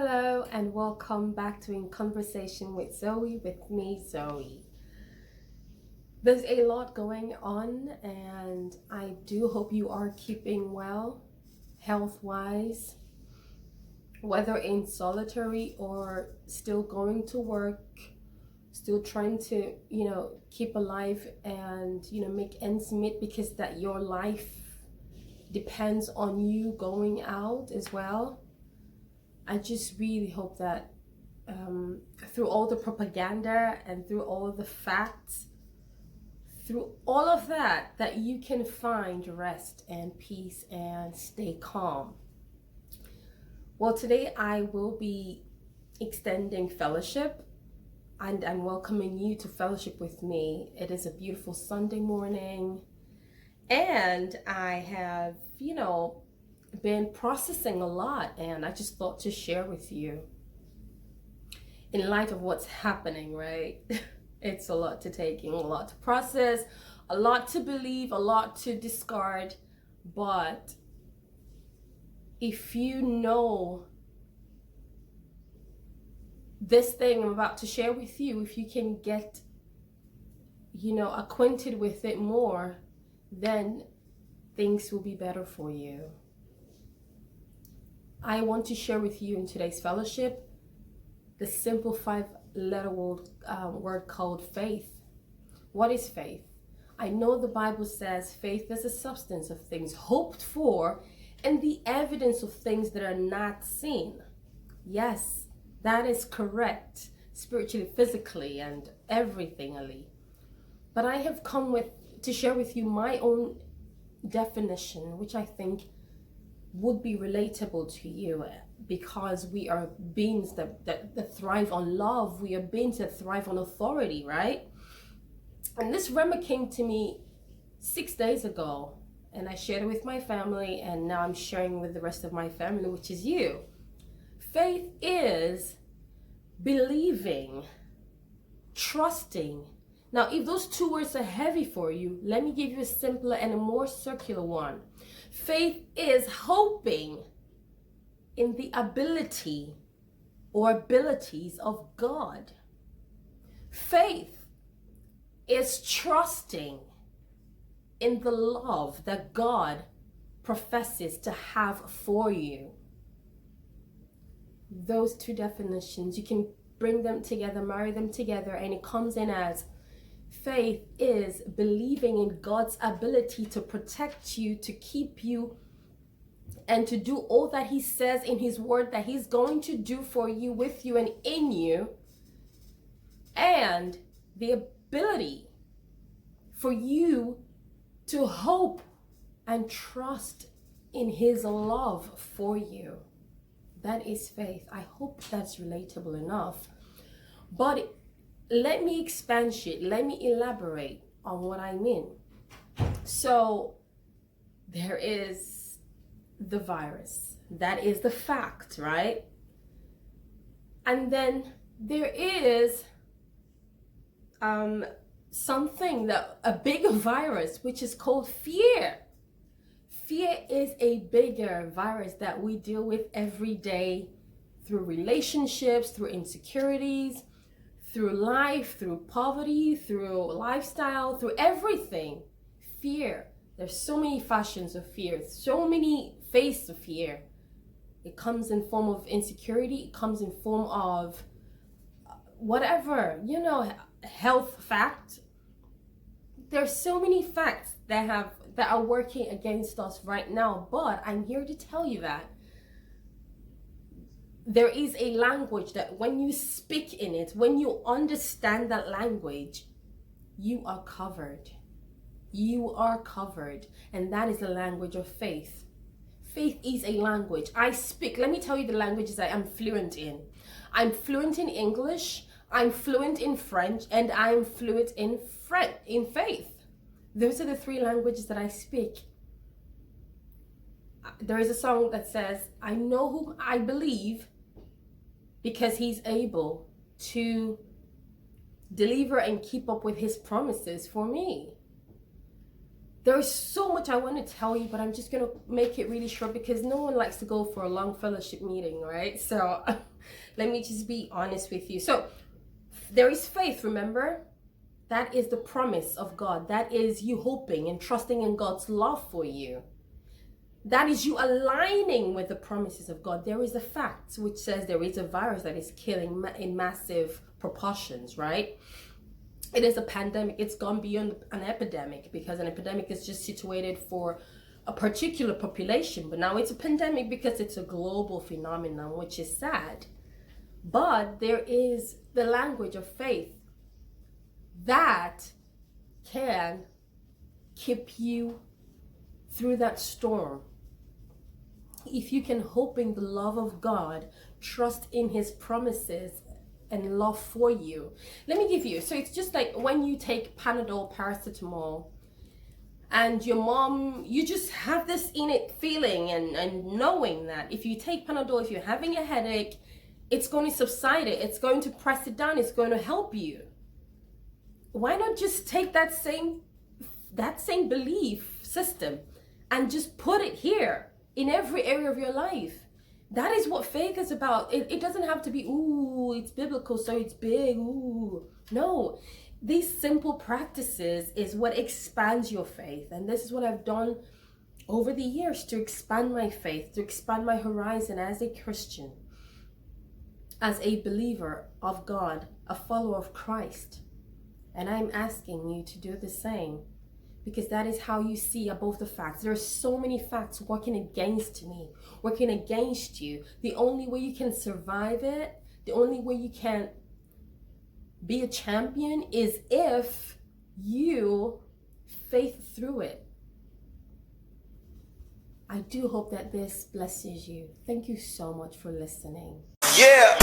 Hello and welcome back to In Conversation with Zoe, with me, Zoe. There's a lot going on and I do hope you are keeping well, health-wise, whether in solitary or still going to work, still trying to, keep alive and, make ends meet because that your life depends on you going out as well. I just really hope that through all the propaganda and through all of the facts, through all of that, that you can find rest and peace and stay calm. Well, today I will be extending fellowship and I'm welcoming you to fellowship with me. It is a beautiful Sunday morning and I have, been processing a lot, and I just thought to share with you in light of what's happening, right? It's a lot to take in, a lot to process, a lot to believe, a lot to discard. But if you know this thing I'm about to share with you, if you can get acquainted with it more, then things will be better for you. I want to share with you in today's fellowship the simple 5-letter word called faith. What is faith? I know the Bible says faith is a substance of things hoped for and the evidence of things that are not seen. Yes, that is correct, spiritually, physically, and everything, Ali. But I have come to share with you my own definition, which I think would be relatable to you, because we are beings that thrive on love. We are beings that thrive on authority, right? And this rhema came to me 6 days ago, and I shared it with my family, and now I'm sharing with the rest of my family, which is you. Faith is believing, trusting. Now, if those two words are heavy for you, let me give you a simpler and a more circular one. Faith is hoping in the ability or abilities of God. Faith is trusting in the love that God professes to have for you. Those two definitions, you can bring them together, marry them together, and it comes in as faith is believing in God's ability to protect you, to keep you, and to do all that He says in His word that He's going to do for you, with you, and in you. And the ability for you to hope and trust in His love for you. That is faith. I hope that's relatable enough. But let me expand it. Let me elaborate on what I mean. So there is the virus. That is the fact, right? And then there is something a bigger virus, which is called fear. Fear is a bigger virus that we deal with every day through relationships, through insecurities, through life, through poverty, through lifestyle, through everything. Fear. There's so many fashions of fear, so many faces of fear. It comes in form of insecurity. It comes in form of whatever, health fact. There's so many facts that are working against us right now, but I'm here to tell you that there is a language that when you speak in it, when you understand that language, you are covered. You are covered. And that is the language of faith. Faith is a language. I speak. Let me tell you the languages I am fluent in. I'm fluent in English, I'm fluent in French, and I'm fluent in faith. Those are the 3 languages that I speak. There is a song that says, I know who I believe because He's able to deliver and keep up with His promises for me. There's so much I want to tell you, but I'm just going to make it really short because no one likes to go for a long fellowship meeting, right? So Let me just be honest with you. So there is faith, remember? That is the promise of God. That is you hoping and trusting in God's love for you. That is you aligning with the promises of God. There is a fact which says there is a virus that is killing in massive proportions, right? It is a pandemic. It's gone beyond an epidemic, because an epidemic is just situated for a particular population. But now it's a pandemic because it's a global phenomenon, which is sad. But there is the language of faith that can keep you through that storm. If you can hope in the love of God, trust in his promises and love for you. Let me give you, so it's just like when you take Panadol, paracetamol, and your mom, you just have this innate feeling and knowing that if you take Panadol, if you're having a headache, it's going to subside it, it's going to press it down, it's going to help you. Why not just take that same belief system and just put it here in every area of your life? That is what faith is about. It doesn't have to be, ooh, it's biblical, so it's big, ooh. No, these simple practices is what expands your faith. And this is what I've done over the years to expand my faith, to expand my horizon as a Christian, as a believer of God, a follower of Christ. And I'm asking you to do the same, because that is how you see above the facts. There are so many facts working against me, working against you. The only way you can survive it, the only way you can be a champion is if you faith through it. I do hope that this blesses you. Thank you so much for listening. Yeah.